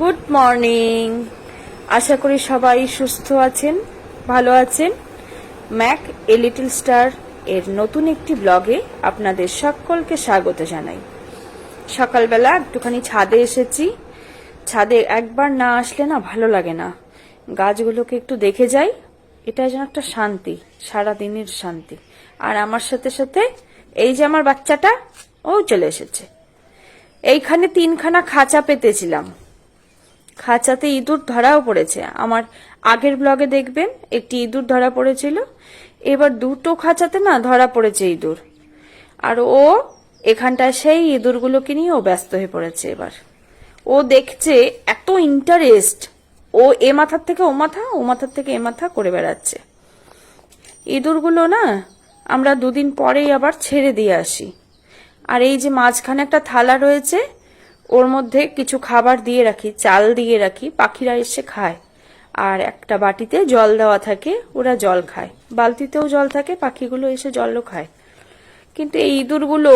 Good morning. আশা করি সবাই সুস্থ আছেন, ভালো আছেন। ম্যাক এ লিটল স্টার এর নতুন একটি ব্লগে আপনাদের সকলকে স্বাগত জানাই। সকালবেলা একটুখানি ছাদে এসেছি। ছাদে একবার না আসলে না ভালো লাগে না, গাছগুলোকে একটু দেখে যাই। এটা যেন একটা শান্তি, সারা দিনের শান্তি। আর আমার সাথে সাথে এই যে আমার বাচ্চাটা, ও চলে এসেছে। এইখানে 3খানা খাঁচা পেতেছিলাম, খাঁচাতে ইঁদুর ধরাও পড়েছে। আমার আগের ব্লগে দেখবেন একটি ইঁদুর ধরা পড়েছিল, এবার 2টো খাঁচাতে না ধরা পড়েছে ইঁদুর। আর ও এখানটায় সেই ইঁদুরগুলোকে নিয়ে ও ব্যস্ত হয়ে পড়েছে। এবার ও দেখছে, এত ইন্টারেস্ট, ও এ মাথার থেকে ও মাথা, ও মাথার থেকে এ মাথা করে বেড়াচ্ছে। ইঁদুরগুলো না আমরা 2 দিন পরেই আবার ছেড়ে দিয়ে আসি। আর এই যে মাঝখানে একটা থালা রয়েছে, ওর মধ্যে কিছু খাবার দিয়ে রাখি, চাল দিয়ে রাখি, পাখিরা এসে খায়। আর একটা বাটিতে জল দেওয়া থাকে, ওরা জল খায়। বালতিতেও জল থাকে, পাখিগুলো এসে জলও খায়। কিন্তু এই ইঁদুরগুলো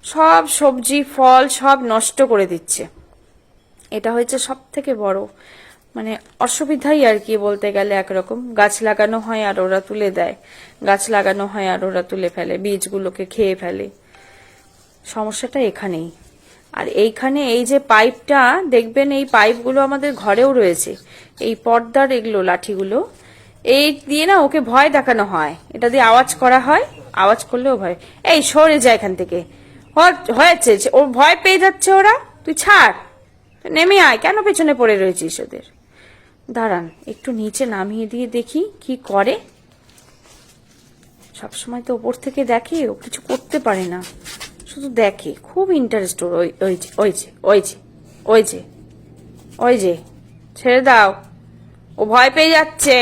সব সবজি ফল সব নষ্ট করে দিচ্ছে। এটা হয়েছে সব থেকে বড় মানে অসুবিধাই আর কি, বলতে গেলে একরকম। গাছ লাগানো হয় আর ওরা তুলে দেয়, গাছ লাগানো হয় আর ওরা তুলে ফেলে, বীজগুলোকে খেয়ে ফেলে। সমস্যাটা এখানেই। আর এইখানে এই যে পাইপটা দেখবেন, এই পাইপগুলো আমাদের ঘরেও রয়েছে, এই পর্দার এগুলো লাঠিগুলো, এই দিয়ে না ওকে ভয় দেখানো হয়, এটা দিয়ে আওয়াজ করা হয়, আওয়াজ করলেও ভয়। এই সরে যায় এখান থেকে, হয়েছে ওর ভয় পেয়ে যাচ্ছে ওরা, তুই ছাড়, নেমে আয়, কেন পেছনে পড়ে রয়েছিস ওদের। দাঁড়ান একটু নিচে নামিয়ে দিয়ে দেখি কি করে। সবসময় তো ওপর থেকে দেখে, ও কিছু করতে পারে না, শুধু দেখে। খুব ইন্টারেস্ট ওর। ওই যে ওই যে ওই যে ওই যে ওই যে, ছেড়ে দাও, ও ভয় পেয়ে যাচ্ছে।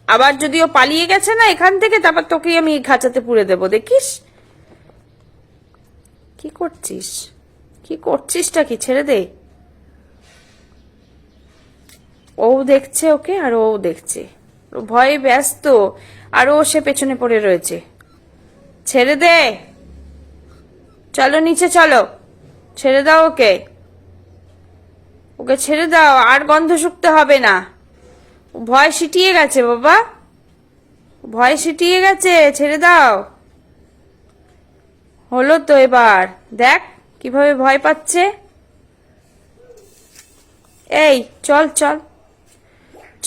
আবার যদি ও পালিয়ে গেছে না এখান থেকে, তারপর তোকেই আমি এই খাঁচাতে পুরে দেবো, দেখিস। কি করছিস, কি করছিসটা কি, ছেড়ে দে। ও দেখছে ওকে, আর ও দেখছে, ভয়ে ব্যস্ত, আর ও সে পেছনে পড়ে রয়েছে। ছেড়ে দে, চলো নিচে চলো, ছেড়ে দাও ওকে, ওকে ছেড়ে দাও, আর গন্ধ শুকতে হবে না। ভয় সিটিয়ে গেছে বাবা, ভয় সিটিয়ে গেছে, ছেড়ে দাও। হলো তো, এবার দেখ কিভাবে ভয় পাচ্ছে। এই চল চল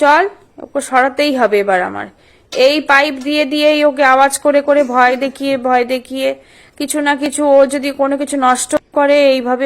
চল, ওকে সরাতেই হবে এবার আমার। এই পাইপ দিয়ে দিয়েই ওকে আওয়াজ করে করে ভয় দেখিয়ে কিছু না কিছু, ও যদি কোনো কিছু নষ্ট করে এইভাবে